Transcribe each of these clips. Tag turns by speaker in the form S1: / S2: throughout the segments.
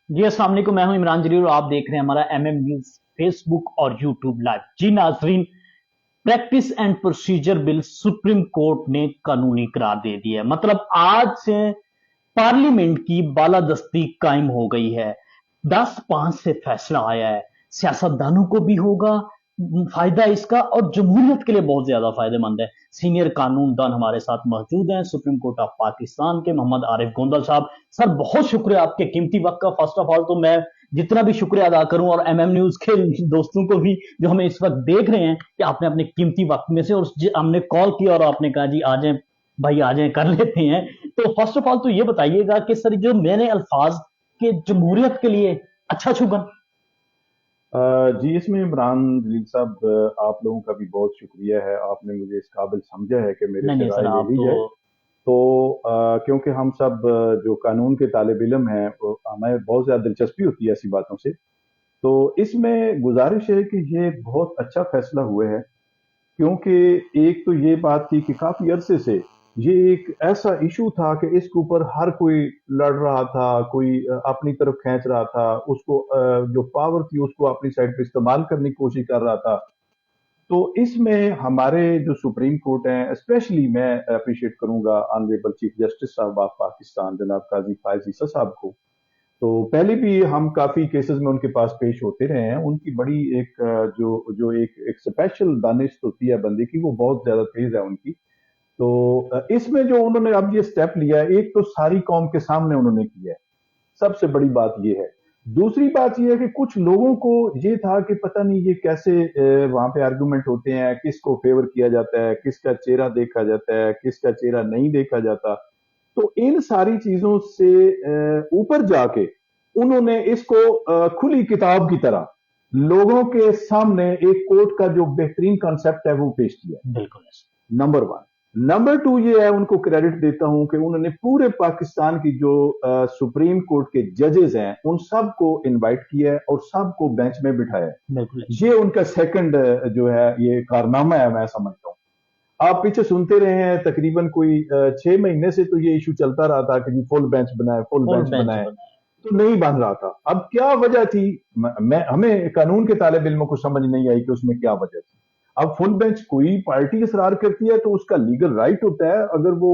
S1: جی السلام علیکم، میں ہوں عمران جلیل اور آپ دیکھ رہے ہیں ہمارا ایم ایم نیوز فیس بک اور یوٹیوب لائیو۔ جی ناظرین، practice and procedure bill supreme court نے قانونی قرار دے دیا ہے۔ مطلب آج سے پارلیمنٹ کی بالادستی قائم ہو گئی ہے۔ 10-5 سے فیصلہ آیا ہے، سیاستدانوں کو بھی ہوگا فائدہ اس کا، اور جمہوریت کے لیے بہت زیادہ فائدہ مند ہے۔ سینئر قانون دان ہمارے ساتھ موجود ہیں، سپریم کورٹ آف پاکستان کے محمد عارف گوندل صاحب۔ سر بہت شکریہ آپ کے قیمتی وقت کا۔ فرسٹ آف آل تو میں جتنا بھی شکریہ ادا کروں، اور ایم ایم نیوز کے دوستوں کو بھی جو ہمیں اس وقت دیکھ رہے ہیں، کہ آپ نے اپنے قیمتی وقت میں سے، اور ہم نے کال کیا اور آپ نے کہا جی آ جائیں بھائی، آ جائیں، کر لیتے ہیں۔ تو فرسٹ آف آل تو یہ بتائیے گا کہ سر جو میں نے الفاظ کہ جمہوریت کے لیے اچھا چھوگن۔
S2: جی اس میں عمران جلیل صاحب آپ لوگوں کا بھی بہت شکریہ ہے، آپ نے مجھے اس قابل سمجھا ہے کہ میرے
S1: نہیں
S2: سے
S1: نہیں سر،
S2: رائے لے
S1: آپ
S2: لی
S1: تو
S2: جائے۔ تو کیونکہ ہم سب جو قانون کے طالب علم ہیں، ہمیں بہت زیادہ دلچسپی ہوتی ہے ایسی باتوں سے، تو اس میں گزارش ہے کہ یہ بہت اچھا فیصلہ ہوئے ہے، کیونکہ ایک تو یہ بات تھی کہ کافی عرصے سے یہ ایک ایسا ایشو تھا کہ اس کے اوپر ہر کوئی لڑ رہا تھا، کوئی اپنی طرف کھینچ رہا تھا، اس کو جو پاور تھی اس کو اپنی سائڈ پہ استعمال کرنے کی کوشش کر رہا تھا۔ تو اس میں ہمارے جو سپریم کورٹ ہیں، اسپیشلی میں اپریشیٹ کروں گا آنریبل چیف جسٹس صاحب آف پاکستان جناب قاضی فائز عیسیٰ صاحب کو۔ تو پہلے بھی ہم کافی کیسز میں ان کے پاس پیش ہوتے رہے ہیں، ان کی بڑی ایک جو ایک اسپیشل دانش ہوتی ہے بندے کی، وہ بہت زیادہ تیز ہے ان کی۔ تو اس میں جو انہوں نے اب یہ سٹیپ لیا ہے، ایک تو ساری قوم کے سامنے انہوں نے کیا ہے، سب سے بڑی بات یہ ہے۔ دوسری بات یہ ہے کہ کچھ لوگوں کو یہ تھا کہ پتہ نہیں یہ کیسے وہاں پہ آرگومنٹ ہوتے ہیں، کس کو فیور کیا جاتا ہے، کس کا چہرہ دیکھا جاتا ہے، کس کا چہرہ نہیں دیکھا جاتا۔ تو ان ساری چیزوں سے اوپر جا کے انہوں نے اس کو کھلی کتاب کی طرح لوگوں کے سامنے ایک کورٹ کا جو بہترین کنسپٹ ہے وہ پیش کیا۔
S1: بالکل
S2: نمبر ون۔ نمبر ٹو یہ ہے، ان کو کریڈٹ دیتا ہوں کہ انہوں نے پورے پاکستان کی جو سپریم کورٹ کے ججز ہیں ان سب کو انوائٹ کیا ہے اور سب کو بینچ میں بٹھایا ہے۔
S1: بالکل
S2: یہ ان کا سیکنڈ جو ہے یہ کارنامہ ہے، میں سمجھتا ہوں۔ آپ پیچھے سنتے رہے ہیں تقریباً کوئی 6 مہینے سے تو یہ ایشو چلتا رہا تھا کہ جی فل بینچ بنائے، فل
S1: فل
S2: بینچ
S1: بینچ
S2: بنائے،
S1: بنا ہے۔
S2: تو نہیں بن رہا تھا۔ اب کیا وجہ تھی؟ ہمیں قانون کے طالب علموں کو سمجھ نہیں آئی کہ اس میں کیا وجہ تھی۔ اب فل بینچ کوئی پارٹی اصرار کرتی ہے تو اس کا لیگل رائٹ ہوتا ہے، اگر وہ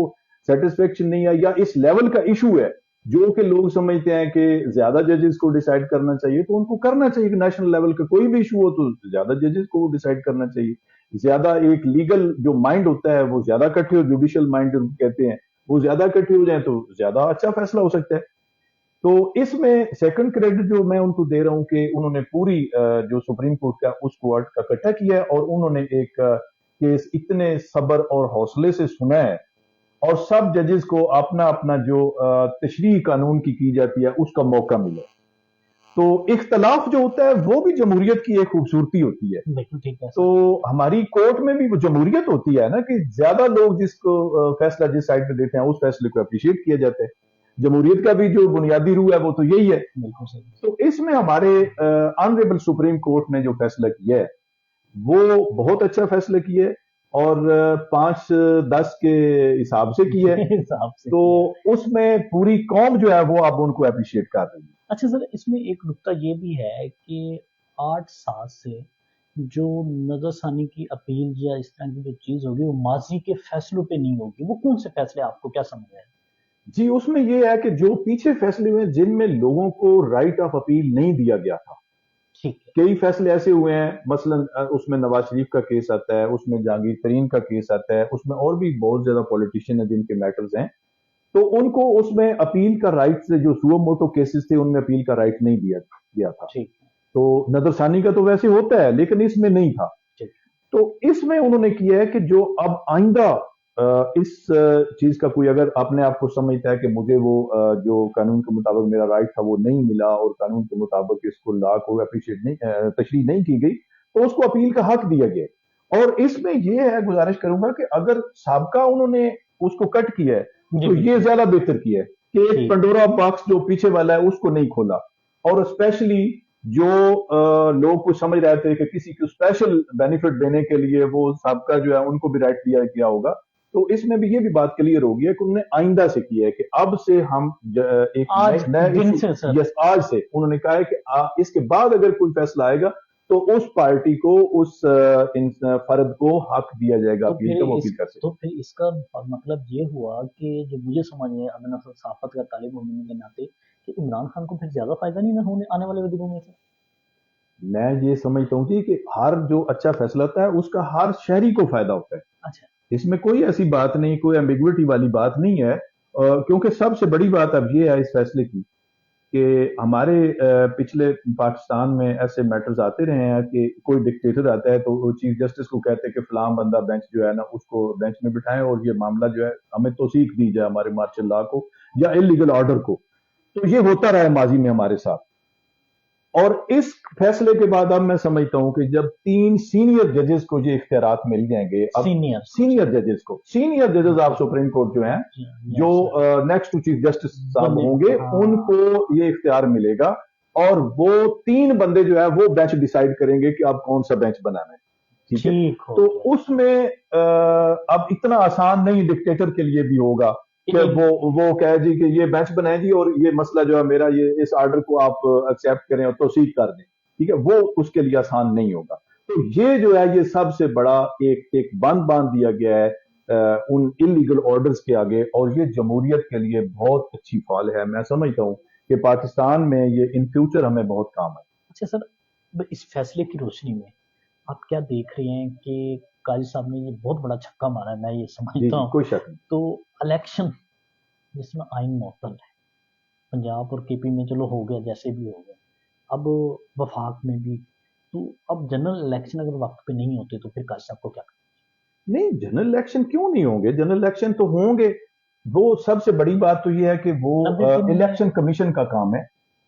S2: سیٹسفیکشن نہیں ہے یا اس لیول کا ایشو ہے جو کہ لوگ سمجھتے ہیں کہ زیادہ ججز کو ڈیسائیڈ کرنا چاہیے، تو ان کو کرنا چاہیے کہ نیشنل لیول کا کوئی بھی ایشو ہو تو زیادہ ججز کو ڈیسائیڈ کرنا چاہیے۔ زیادہ ایک لیگل جو مائنڈ ہوتا ہے وہ زیادہ اکٹھے ہو، جوڈیشل مائنڈ کہتے ہیں، وہ زیادہ اکٹھے ہو جائیں تو زیادہ اچھا فیصلہ ہو سکتا ہے۔ تو اس میں سیکنڈ کریڈٹ جو میں ان کو دے رہا ہوں کہ انہوں نے پوری جو سپریم کورٹ کا اس کو اکٹھا کیا ہے، اور انہوں نے ایک کیس اتنے صبر اور حوصلے سے سنا ہے، اور سب ججز کو اپنا اپنا جو تشریح قانون کی جاتی ہے اس کا موقع ملا۔ تو اختلاف جو ہوتا ہے وہ بھی جمہوریت کی ایک خوبصورتی ہوتی ہے۔
S1: بالکل ٹھیک ہے
S2: تو
S1: سر۔
S2: ہماری کورٹ میں بھی وہ جمہوریت ہوتی ہے نا، کہ زیادہ لوگ جس کو فیصلہ جس سائڈ پہ دیتے ہیں اس فیصلے کو اپریشیٹ کیا جاتا ہے۔ جمہوریت کا بھی جو بنیادی روح ہے وہ تو یہی ہے۔
S1: بالکل صحیح۔
S2: تو اس میں ہمارے آنریبل سپریم کورٹ نے جو فیصلہ کیا ہے وہ بہت اچھا فیصلہ کیا ہے، اور 5-10 کے حساب سے کیا ہے۔
S1: حساب سے
S2: تو اس میں پوری قوم جو ہے وہ اب ان کو اپریشیٹ کر رہی ہے۔
S1: اچھا سر، اس میں ایک نقطہ یہ بھی ہے کہ 8 سال سے جو نظر ثانی کی اپیل یا اس طرح کی جو چیز ہوگی وہ ماضی کے فیصلوں پہ نہیں ہوگی، وہ کون سے فیصلے آپ کو کیا سمجھ آئے؟
S2: جی اس میں یہ ہے کہ جو پیچھے فیصلے ہوئے جن میں لوگوں کو رائٹ آف اپیل نہیں دیا گیا تھا،
S1: ٹھیک ہے۔
S2: کئی فیصلے ایسے ہوئے ہیں، مثلا اس میں نواز شریف کا کیس آتا ہے، اس میں جہانگیر ترین کا کیس آتا ہے، اس میں اور بھی بہت زیادہ پولیٹیشین ہیں جن کے میٹرز ہیں، تو ان کو اس میں اپیل کا رائٹ سے جو سو موٹو کیسز تھے ان میں اپیل کا رائٹ نہیں دیا گیا تھا۔
S1: ٹھیک ہے۔
S2: تو نظر ثانی کا تو ویسے ہوتا ہے لیکن اس میں نہیں تھا۔
S1: ٹھیک
S2: تو اس میں انہوں نے کیا ہے کہ جو اب آئندہ اس چیز کا کوئی اگر اپنے آپ کو سمجھتا ہے کہ مجھے وہ جو قانون کے مطابق میرا رائٹ تھا وہ نہیں ملا اور قانون کے مطابق اس کو لا کو اپریشیٹ نہیں تشریح نہیں کی گئی، تو اس کو اپیل کا حق دیا گیا۔ اور اس میں یہ ہے، گزارش کروں گا کہ اگر سابقہ انہوں نے اس کو کٹ کیا ہے
S1: جی
S2: تو یہ
S1: بالکل
S2: زیادہ بہتر کیا ہے کہ ایک
S1: ٹھیک۔
S2: پنڈورا باکس جو پیچھے والا ہے اس کو نہیں کھولا، اور اسپیشلی جو لوگ کو سمجھ رہے تھے کہ کسی کو اسپیشل بینیفٹ دینے کے لیے وہ سابقہ جو ہے ان کو بھی رائٹ دیا گیا ہوگا، تو اس میں بھی یہ بھی بات کلیئر ہو گئی ہے کہ انہوں نے آئندہ سے کیا ہے کہ اب سے ہم ایک
S1: آج
S2: نیا
S1: دن سے سر
S2: یس آج سے انہوں نے کہا ہے کہ اس کے بعد اگر کوئی فیصلہ آئے گا تو اس پارٹی کو اس فرد کو حق دیا جائے گا
S1: تو
S2: اپیل
S1: پھر
S2: کا، وہ
S1: اس
S2: اپیل کر سکتے
S1: تو پھر اس کا مطلب یہ ہوا کہ جو مجھے سمجھ ہے اب نہ صحافت کا طالب ہونے کے ناطے کہ عمران خان کو پھر زیادہ فائدہ نہیں نہ ہونے آنے والے دنوں میں سے.
S2: میں یہ سمجھتا ہوں جی کہ ہر جو اچھا فیصلہ ہوتا ہے اس کا ہر شہری کو فائدہ ہوتا ہے.
S1: اچھا
S2: اس میں کوئی ایسی بات نہیں، کوئی ایمبیگوٹی والی بات نہیں ہے، کیونکہ سب سے بڑی بات اب یہ ہے اس فیصلے کی کہ ہمارے پچھلے پاکستان میں ایسے میٹرز آتے رہے ہیں کہ کوئی ڈکٹیٹر آتا ہے تو وہ چیف جسٹس کو کہتے ہیں کہ فلاں بندہ بینچ جو ہے نا اس کو بینچ میں بٹھائیں اور یہ معاملہ جو ہے ہمیں توثیق دی جائے ہمارے مارشل لا کو یا انلیگل آرڈر کو. تو یہ ہوتا رہا ہے ماضی میں ہمارے ساتھ. اور اس فیصلے کے بعد اب میں سمجھتا ہوں کہ جب 3 سینئر ججز کو یہ اختیارات مل جائیں گے، اب سینئر ججز آپ سپریم کورٹ جو ہیں جو نیکسٹ ٹو چیف جسٹس صاحب ہوں گے ان کو یہ اختیار ملے گا اور وہ 3 بندے جو ہے وہ بینچ ڈیسائیڈ کریں گے کہ اب کون سا بینچ بنانا ہے. ٹھیک ہے، تو اس میں اب اتنا آسان نہیں ڈکٹیٹر کے لیے بھی ہوگا کہ وہ کہے جی کہ یہ بینچ بنائے جی اور یہ مسئلہ جو ہے میرا یہ اس آرڈر کو آپ ایکسیپٹ کریں اور توثیق کر دیں. ٹھیک ہے، وہ اس کے لیے آسان نہیں ہوگا. تو یہ جو ہے یہ سب سے بڑا ایک بند باندھ دیا گیا ہے ان انلیگل آرڈرز کے آگے، اور یہ جمہوریت کے لیے بہت اچھی فال ہے. میں سمجھتا ہوں کہ پاکستان میں یہ ان فیوچر ہمیں بہت کام آئے.
S1: اچھا سر، اس فیصلے کی روشنی میں آپ کیا دیکھ رہے ہیں کہ قاضی صاحب نے یہ بہت بڑا چھکا مارا ہے، میں یہ سمجھتا ہوں.
S2: کوئی شک نہیں.
S1: تو الیکشن جس میں آئین معطل ہے پنجاب اور کے پی میں، چلو ہو گیا جیسے بھی ہو گیا، اب وفاق میں بھی، تو اب جنرل الیکشن اگر وقت پہ نہیں ہوتے تو پھر قاضی صاحب کو کیا کرنا؟
S2: نہیں، جنرل الیکشن کیوں نہیں ہوں گے؟ جنرل الیکشن تو ہوں گے. وہ سب سے بڑی بات تو یہ ہے کہ وہ الیکشن کمیشن کا کام ہے.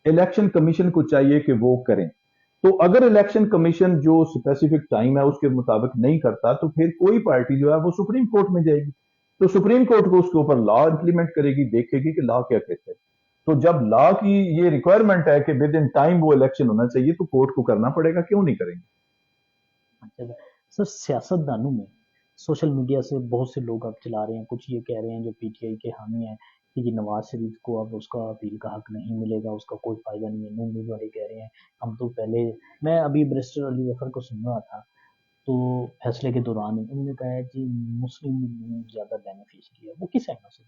S2: الیکشن کمیشن کو چاہیے کہ وہ کریں. تو اگر الیکشن کمیشن جو اسپیسیفک ٹائم ہے اس کے مطابق نہیں کرتا تو پھر کوئی پارٹی جو ہے وہ سپریم کورٹ میں جائے گی. تو سپریم کورٹ کو اس کے اوپر لا امپلیمنٹ کرے گی، دیکھے گی کہ لا کیا کہتے ہیں. تو جب لا کی یہ ریکوائرمنٹ ہے کہ ود ان ٹائم وہ الیکشن ہونا چاہیے تو کورٹ کو کرنا پڑے گا، کیوں نہیں کریں گے.
S1: اچھا سر، سیاست دانوں میں سوشل میڈیا سے بہت سے لوگ اب چلا رہے ہیں، کچھ یہ کہہ رہے ہیں جو پی ٹی آئی کے حامی ہیں کہ یہ نواز شریف کو اب اس کا اپیل کا حق نہیں ملے گا، اس کا کوئی فائدہ نہیں ہے. نون نیوز والے کہہ رہے ہیں ہم تو پہلے، میں ابھی بیرسٹر علی ظفر کو سن رہا تھا تو فیصلے کے دوران انہوں نے کہا ہے کہ مسلم زیادہ بینیفیشری ہے. وہ کس اینگل سے؟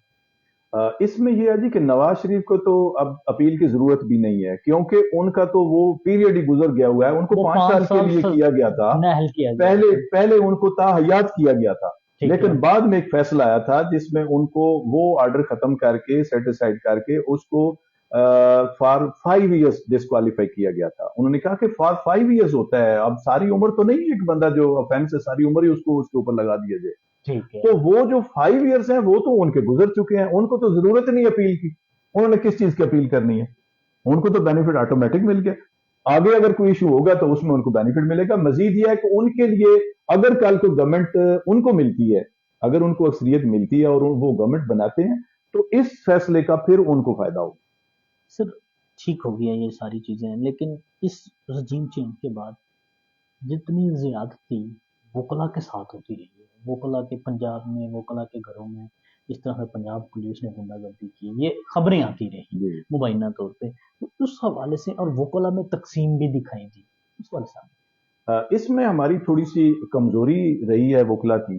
S2: اس میں یہ ہے جی کہ نواز شریف کو تو اب اپیل کی ضرورت بھی نہیں ہے کیونکہ ان کا تو وہ پیریڈ ہی گزر گیا ہوا ہے. ان کو 5 سال کے لیے کیا گیا تھا، پہلے ان کو تاحیات کیا گیا تھا، لیکن بعد میں ایک فیصلہ آیا تھا جس میں ان کو وہ آرڈر ختم کر کے سیٹسفائیڈ کر کے اس کو فار 5 ایئرز ڈسکوالیفائی کیا گیا تھا. انہوں نے کہا کہ فار 5 ایئرز ہوتا ہے، اب ساری عمر تو نہیں ایک بندہ جو افینس ہے ساری عمر ہی اس کو اس کے اوپر لگا دیا جائے. تو وہ جو 5 ایئرز ہیں وہ تو ان کے گزر چکے ہیں، ان کو تو ضرورت نہیں اپیل کی. انہوں نے کس چیز کی اپیل کرنی ہے؟ ان کو تو بینیفٹ آٹومیٹک مل گیا. آگے اگر کوئی ایشو ہوگا تو اس میں ان کو بینیفٹ ملے گا. مزید یہ ہے کہ ان کے لیے اگر کل کو گورنمنٹ ان کو ملتی ہے، اگر ان کو اکثریت ملتی ہے اور وہ گورنمنٹ بناتے ہیں تو اس فیصلے کا پھر ان کو فائدہ ہوگا.
S1: سر ٹھیک ہو گیا یہ ساری چیزیں، لیکن اس رجیم چینج کے بعد جتنی زیادتی وکلا کے ساتھ ہوتی رہی ہے، وکلا کے پنجاب میں، وکلا کے گھروں میں اس طرح سے پنجاب پولیس نے گنڈا گردی کی، یہ خبریں آتی رہی مبینہ طور پہ، اس حوالے سے، اور وکلا میں تقسیم بھی دکھائی دی، اس والے سے
S2: اس میں ہماری تھوڑی سی کمزوری رہی ہے وکلا کی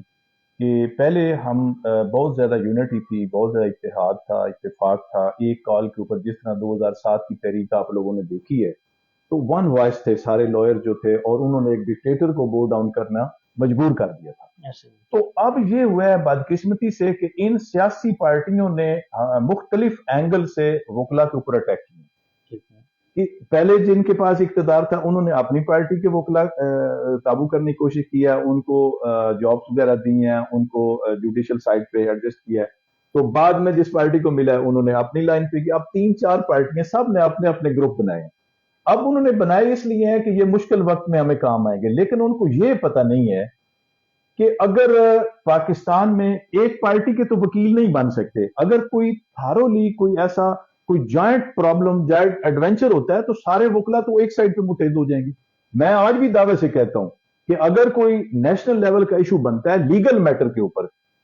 S2: کہ پہلے ہم بہت زیادہ یونٹی تھی، بہت زیادہ اتحاد تھا، اتفاق تھا ایک کال کے اوپر. جس طرح 2007 کی تحریک آپ لوگوں نے دیکھی ہے تو ون وائس تھے سارے لائر جو تھے، اور انہوں نے ایک ڈکٹیٹر کو بو ڈاؤن کرنا مجبور کر دیا تھا. تو اب یہ ہوا ہے بدقسمتی سے کہ ان سیاسی پارٹیوں نے مختلف اینگل سے وکلا کے اوپر اٹیک کیا. پہلے جن کے پاس اقتدار تھا انہوں نے اپنی پارٹی کے وکلا قابو کرنے کی کوشش کیا، ان کو جابس وغیرہ دی ہیں، ان کو جوڈیشل سائٹ پہ ایڈجسٹ کیا ہے. تو بعد میں جس پارٹی کو ملا ہے انہوں نے اپنی لائن پہ کیا. اب 3-4 پارٹیاں سب نے اپنے اپنے گروپ بنائے ہیں. اب انہوں نے بنائے اس لیے ہیں کہ یہ مشکل وقت میں ہمیں کام آئیں گے، لیکن ان کو یہ پتہ نہیں ہے کہ اگر پاکستان میں ایک پارٹی کے تو وکیل نہیں بن سکتے. اگر کوئی تھارولی کوئی ایسا کوئی جوائنٹ پرابلم، جوائنٹ ایڈونچر ہوتا ہے تو سارے وکلا تو ایک سائڈ پہ متحد ہو جائیں گے. میں آج بھی دعوے سے کہتا ہوں کہ اگر کوئی نیشنل لیول کا ایشو بنتا ہے لیگل میٹر کے اوپر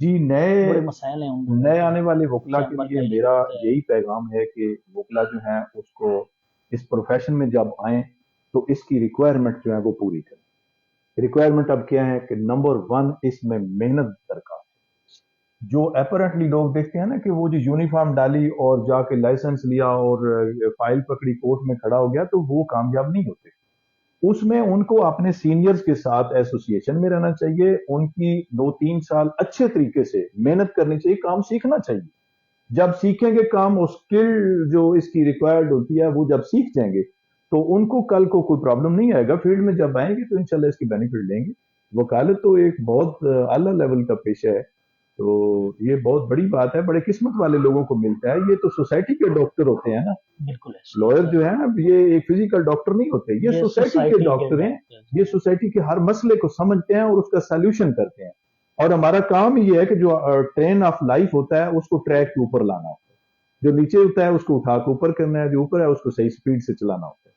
S2: جی
S1: بڑے مسائل ہیں ان لوگوں
S2: نئے
S1: کے،
S2: آنے والے وکلا کے
S1: چیمبر
S2: لیے
S1: کا ایشو
S2: میرا
S1: ہوتا ہے۔
S2: یہی پیغام ہے کہ وکلا جو ہیں اس کو اس پروفیشن میں جب آئیں تو اس کی ریکوائرمنٹ جو ہے وہ پوری کریں۔ ریکوائرمنٹ اب کیا ہے کہ نمبر ون اس میں محنت درکار۔ جو اپیرنٹلی لوگ دیکھتے ہیں نا کہ وہ جو یونیفارم ڈالی اور جا کے لائسنس لیا اور فائل پکڑی کورٹ میں کھڑا ہو گیا تو وہ کامیاب نہیں ہوتے۔ اس میں ان کو اپنے سینئرز کے ساتھ ایسوسیشن میں رہنا چاہیے، ان کی 2-3 سال اچھے طریقے سے محنت کرنی چاہیے، کام سیکھنا چاہیے۔ جب سیکھیں گے کام اور اسکل جو اس کی ریکوائرڈ ہوتی ہے وہ جب سیکھ جائیں گے تو ان کو کل کو کوئی پرابلم نہیں آئے گا، فیلڈ میں جب آئیں گے تو انشاءاللہ اس کی بینیفٹ لیں گے۔ وکالت تو ایک بہت اعلیٰ لیول کا پیشہ ہے، تو یہ بہت بڑی بات ہے، بڑے قسمت والے لوگوں کو ملتا ہے۔ یہ تو سوسائٹی کے ڈاکٹر ہوتے ہیں نا،
S1: بالکل ایسا
S2: لائر جو ہے نا یہ ایک فزیکل ڈاکٹر نہیں ہوتے، یہ سوسائٹی کے ڈاکٹر ہیں۔ یہ سوسائٹی کے ہر مسئلے کو سمجھتے ہیں اور اس کا سلیوشن کرتے ہیں، اور ہمارا کام یہ ہے کہ جو ٹرین آف لائف ہوتا ہے اس کو ٹریک کے اوپر لانا ہوتا ہے، جو نیچے ہوتا ہے اس کو اٹھا کے اوپر کرنا ہے، جو اوپر ہے اس کو صحیح سپیڈ سے چلانا ہوتا ہے۔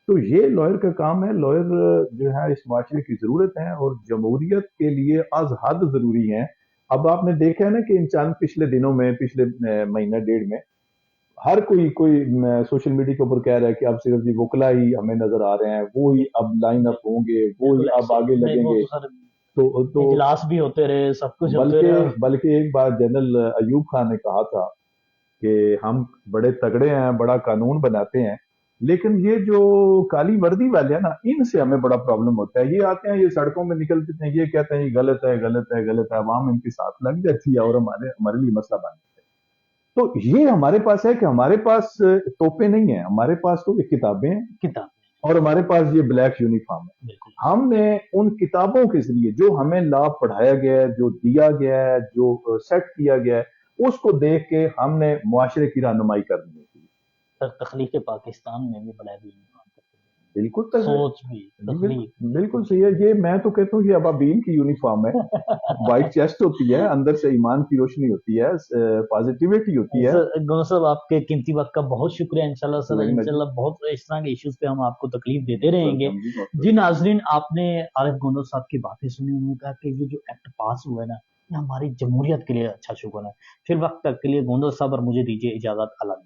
S2: تو یہ لائر کا کام ہے۔ لائر جو ہے اس معاشرے کی ضرورت ہے اور جمہوریت کے لیے از حد ضروری ہے۔ اب آپ نے دیکھا ہے نا کہ ان چند پچھلے دنوں میں، پچھلے مہینہ ڈیڑھ میں ہر کوئی سوشل میڈیا کے اوپر کہہ رہا ہے کہ اب صرف یہ وکلا ہی ہمیں نظر آ رہے ہیں، وہی اب لائن اپ ہوں گے، وہی اب آگے لگیں گے۔ تو
S1: اجلاس بھی ہوتے رہے، سب کچھ ہوتے رہے۔
S2: بلکہ ایک بار جنرل ایوب خان نے کہا تھا کہ ہم بڑے تگڑے ہیں، بڑا قانون بناتے ہیں، لیکن یہ جو کالی وردی والے ہیں نا ان سے ہمیں بڑا پرابلم ہوتا ہے۔ یہ آتے ہیں، یہ سڑکوں میں نکلتے ہیں، یہ کہتے ہیں یہ غلط ہے غلط ہے غلط ہے، عوام ان کے ساتھ لگ جاتی ہے اور ہمارے لیے مسئلہ بن جاتا ہے۔ تو یہ ہمارے پاس ہے کہ ہمارے پاس توپیں نہیں ہیں، ہمارے پاس تو یہ کتابیں ہیں
S1: کتاب
S2: اور ہمارے پاس یہ بلیک یونیفارم ہے۔
S1: بالکل
S2: ہم نے ان کتابوں کے ذریعے جو ہمیں لا پڑھایا گیا ہے، جو دیا گیا ہے، جو سیٹ کیا گیا ہے، اس کو دیکھ کے ہم نے معاشرے کی رہنمائی کرنی ہوتی ہے۔
S1: سر تخلیق پاکستان میں بھی بڑا بھی
S2: بالکل تک
S1: سوچ بھی تخلیق
S2: بالکل صحیح ہے۔ یہ میں تو کہتا ہوں یہ ابابین کی یونیفارم ہے، وائٹ چیسٹ ہوتی ہے، اندر سے ایمان کی روشنی ہوتی ہے، پازیٹیوٹی ہوتی ہے۔
S1: گونو صاحب آپ کے قیمتی وقت کا بہت شکریہ۔ انشاءاللہ سر انشاءاللہ بہت اس طرح کے ایشوز پہ ہم آپ کو تکلیف دیتے رہیں گے۔ جی ناظرین، آپ نے عارف گونو صاحب کی باتیں سنی، انہوں نے کہا کہ یہ جو ایکٹ پاس ہوا ہے نا یہ ہماری جمہوریت کے لیے اچھا شگون ہے۔ پھر وقت تک کے لیے گونو صاحب اور مجھے دیجیے اجازت، اللہ